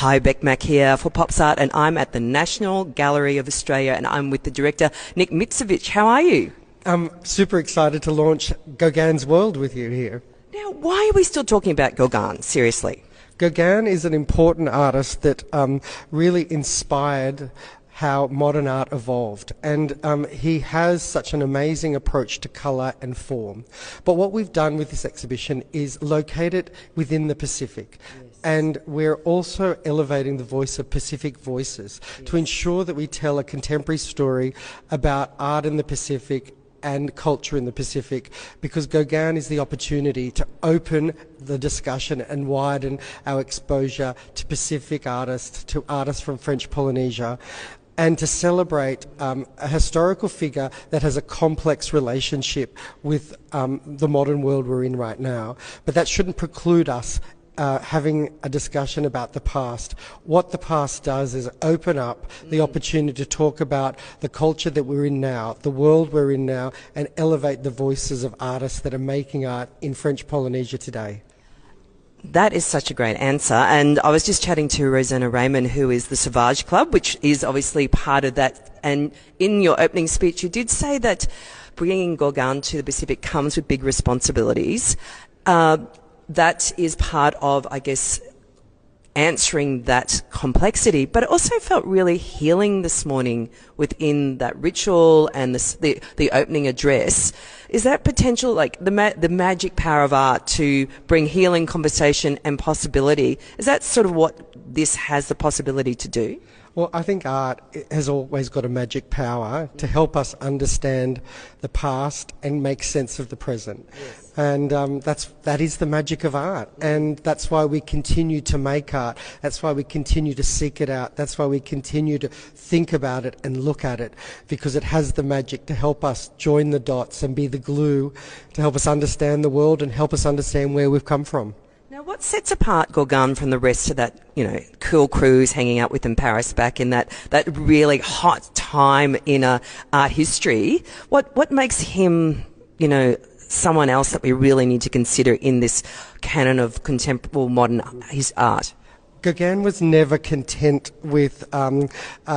Hi, Beck Mack here for Pops Art, and I'm at the National Gallery of Australia, and I'm with the director, Nick Mitzevich. How are you? I'm super excited to launch Gauguin's World with you here. Now, why are we still talking about Gauguin? Seriously. Gauguin is an important artist that really inspired how modern art evolved, and he has such an amazing approach to colour and form. But what we've done with this exhibition is locate it within the Pacific. And we're also elevating the voice of Pacific voices to ensure that we tell a contemporary story about art in the Pacific and culture in the Pacific, because Gauguin is the opportunity to open the discussion and widen our exposure to Pacific artists, to artists from French Polynesia, and to celebrate a historical figure that has a complex relationship with the modern world we're in right now. But that shouldn't preclude us having a discussion about the past. What the past does is open up the opportunity to talk about the culture that we're in now, the world we're in now, and elevate the voices of artists that are making art in French Polynesia today. That is such a great answer. And I was just chatting to Rosanna Raymond, who is the Sauvage Club, which is obviously part of that. And in your opening speech, you did say that bringing Gauguin to the Pacific comes with big responsibilities. That is part of, I guess, answering that complexity, but it also felt really healing this morning within that ritual and the opening address. Is that potential, like the magic power of art to bring healing, conversation and possibility? Is that sort of what this has the possibility to do? Well, I think art has always got a magic power to help us understand the past and make sense of the present. Yes. And that is the magic of art. And that's why we continue to make art. That's why we continue to seek it out. That's why we continue to think about it and look at it, because it has the magic to help us join the dots and be the glue to help us understand the world and help us understand where we've come from. Now, what sets apart Gauguin from the rest of that, cool crews hanging out with in Paris back in that really hot time in art history? What makes him, someone else that we really need to consider in this canon of contemporary modern his art? Gauguin was never content with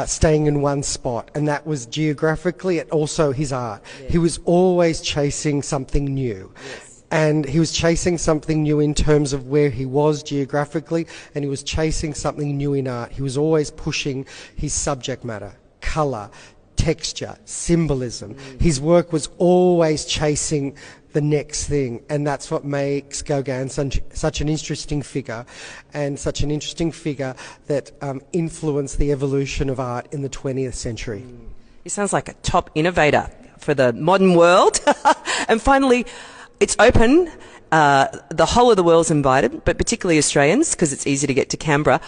staying in one spot, and that was geographically and also his art. Yeah. He was always chasing something new. Yes. And he was chasing something new in terms of where he was geographically, and he was chasing something new in art. He was always pushing his subject matter, colour, texture, symbolism. His work was always chasing the next thing, and that's what makes Gauguin such an interesting figure, and such an interesting figure that influenced the evolution of art in the 20th century. He sounds like a top innovator for the modern world. And finally, it's open. The whole of the world's invited, but particularly Australians, because it's easy to get to Canberra.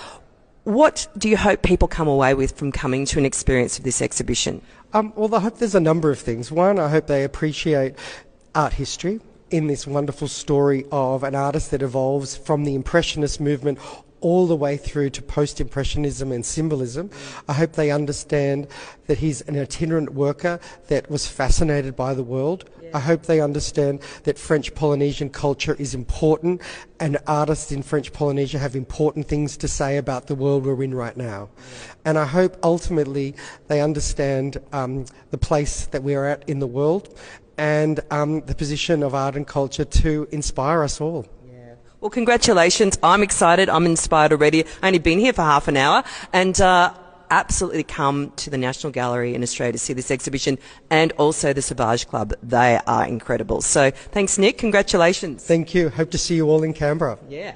What do you hope people come away with from coming to an experience of this exhibition? Well, I hope there's a number of things. One, I hope they appreciate art history in this wonderful story of an artist that evolves from the Impressionist movement all the way through to post-Impressionism and symbolism. I hope they understand that he's an itinerant worker that was fascinated by the world. Yeah. I hope they understand that French Polynesian culture is important, and artists in French Polynesia have important things to say about the world we're in right now. Yeah. And I hope ultimately they understand the place that we are at in the world, and the position of art and culture to inspire us all. Well, congratulations. I'm excited. I'm inspired already. I've only been here for half an hour, and absolutely come to the National Gallery in Australia to see this exhibition, and also the Sauvage Club. They are incredible. So thanks, Nick. Congratulations. Thank you. Hope to see you all in Canberra. Yeah.